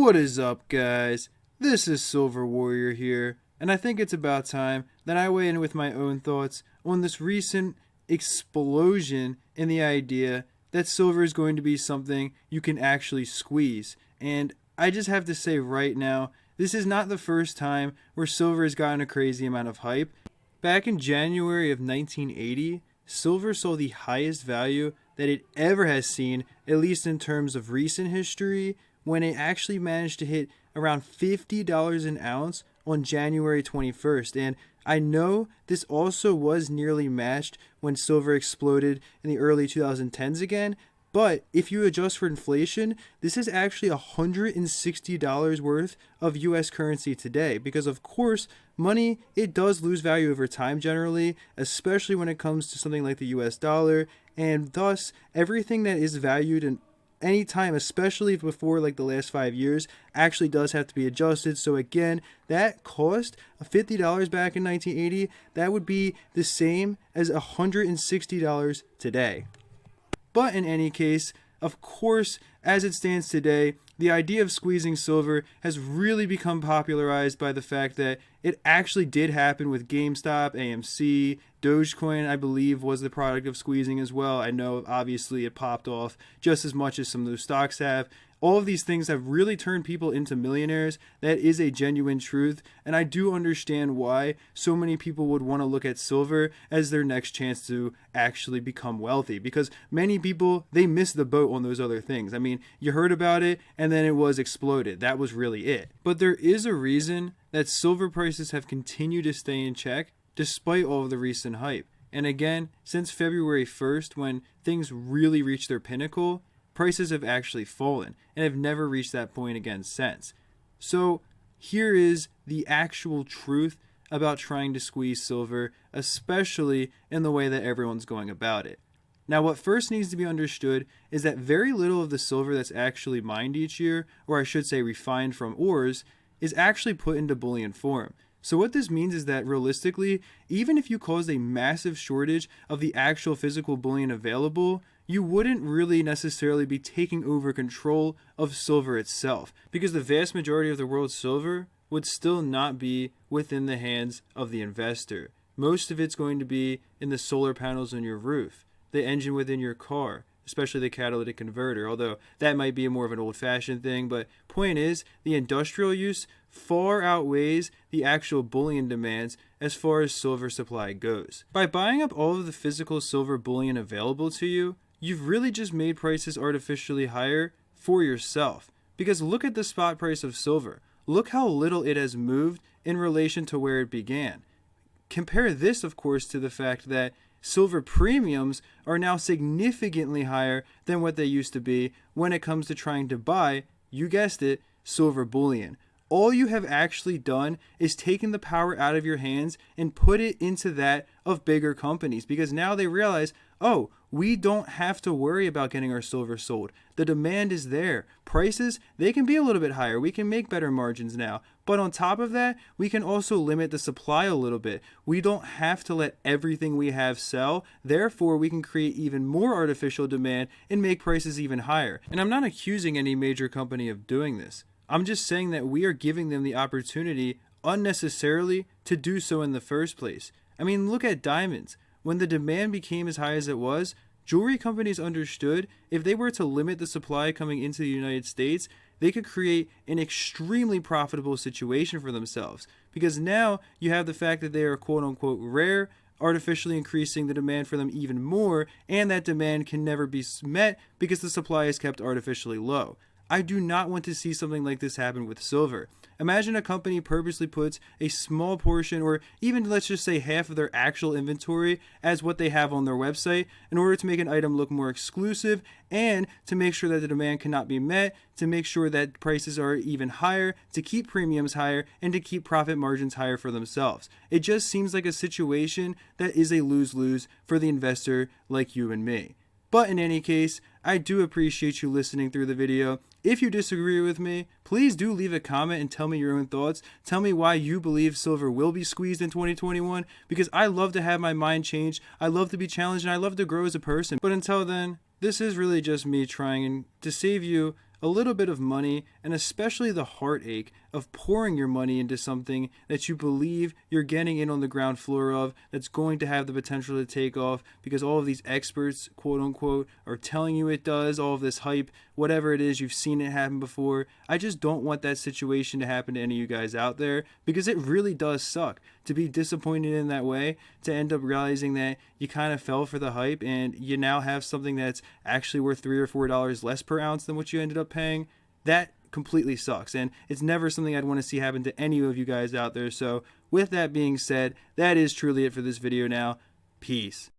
What is up, guys? This is Silver Warrior here, and I think it's about time that I weigh in with my own thoughts on this recent explosion in the idea that silver is going to be something you can actually squeeze. And I just have to say right now, this is not the first time where silver has gotten a crazy amount of hype. Back in January of 1980, silver saw the highest value that it ever has seen, at least in terms of recent history, when it actually managed to hit around $50 an ounce on January 21st. And I know this also was nearly matched when silver exploded in the early 2010s again, but if you adjust for inflation, this is actually $160 worth of US currency today, because of course, money, it does lose value over time generally, especially when it comes to something like the US dollar, and thus everything that is valued in any time, especially before like the last 5 years, actually does have to be adjusted. So again, that cost of $50 back in 1980, that would be the same as $160 today. But in any case, of course, as it stands today, the idea of squeezing silver has really become popularized by the fact that it actually did happen with GameStop, AMC, Dogecoin, I believe, was the product of squeezing as well. I know, obviously, it popped off just as much as some of those stocks have. All of these things have really turned people into millionaires. That is a genuine truth, and I do understand why so many people would want to look at silver as their next chance to actually become wealthy, because many people, they miss the boat on those other things. I mean, you heard about it, and then it was exploded. That was really it. But there is a reason that silver prices have continued to stay in check despite all of the recent hype. And again, since February 1st, when things really reached their pinnacle, prices have actually fallen and have never reached that point again since. So here is the actual truth about trying to squeeze silver, especially in the way that everyone's going about it. Now, what first needs to be understood is that very little of the silver that's actually mined each year, or I should say refined from ores, is actually put into bullion form. So what this means is that realistically, even if you caused a massive shortage of the actual physical bullion available, you wouldn't really necessarily be taking over control of silver itself, because the vast majority of the world's silver would still not be within the hands of the investor. Most of it's going to be in the solar panels on your roof, the engine within your car, especially the catalytic converter, although that might be more of an old-fashioned thing. But point is, the industrial use far outweighs the actual bullion demands as far as silver supply goes. By buying up all of the physical silver bullion available to you, you've really just made prices artificially higher for yourself. Because look at the spot price of silver. Look how little it has moved in relation to where it began. Compare this, of course, to the fact that silver premiums are now significantly higher than what they used to be when it comes to trying to buy, you guessed it, silver bullion. All you have actually done is taken the power out of your hands and put it into that of bigger companies, because now they realize, oh, we don't have to worry about getting our silver sold. The demand is there. Prices, they can be a little bit higher. We can make better margins now. But on top of that, we can also limit the supply a little bit. We don't have to let everything we have sell. Therefore, we can create even more artificial demand and make prices even higher. And I'm not accusing any major company of doing this. I'm just saying that we are giving them the opportunity unnecessarily to do so in the first place. I mean, look at diamonds. When the demand became as high as it was, jewelry companies understood if they were to limit the supply coming into the United States, they could create an extremely profitable situation for themselves. Because now you have the fact that they are quote unquote rare, artificially increasing the demand for them even more, and that demand can never be met because the supply is kept artificially low. I do not want to see something like this happen with silver. Imagine a company purposely puts a small portion, or even let's just say half of their actual inventory as what they have on their website in order to make an item look more exclusive and to make sure that the demand cannot be met, to make sure that prices are even higher, to keep premiums higher, and to keep profit margins higher for themselves. It just seems like a situation that is a lose-lose for the investor like you and me. But in any case, I do appreciate you listening through the video. If you disagree with me, please do leave a comment and tell me your own thoughts. Tell me why you believe silver will be squeezed in 2021, because I love to have my mind changed. I love to be challenged, and I love to grow as a person. But until then, this is really just me trying to save you a little bit of money, and especially the heartache of pouring your money into something that you believe you're getting in on the ground floor of, that's going to have the potential to take off because all of these experts, quote unquote, are telling you it does, all of this hype, whatever it is, you've seen it happen before. I just don't want that situation to happen to any of you guys out there, because it really does suck to be disappointed in that way, to end up realizing that you kind of fell for the hype and you now have something that's actually worth $3 or $4 less per ounce than what you ended up paying. That completely sucks, and it's never something I'd want to see happen to any of you guys out there. So with that being said, that is truly it for this video now. Peace.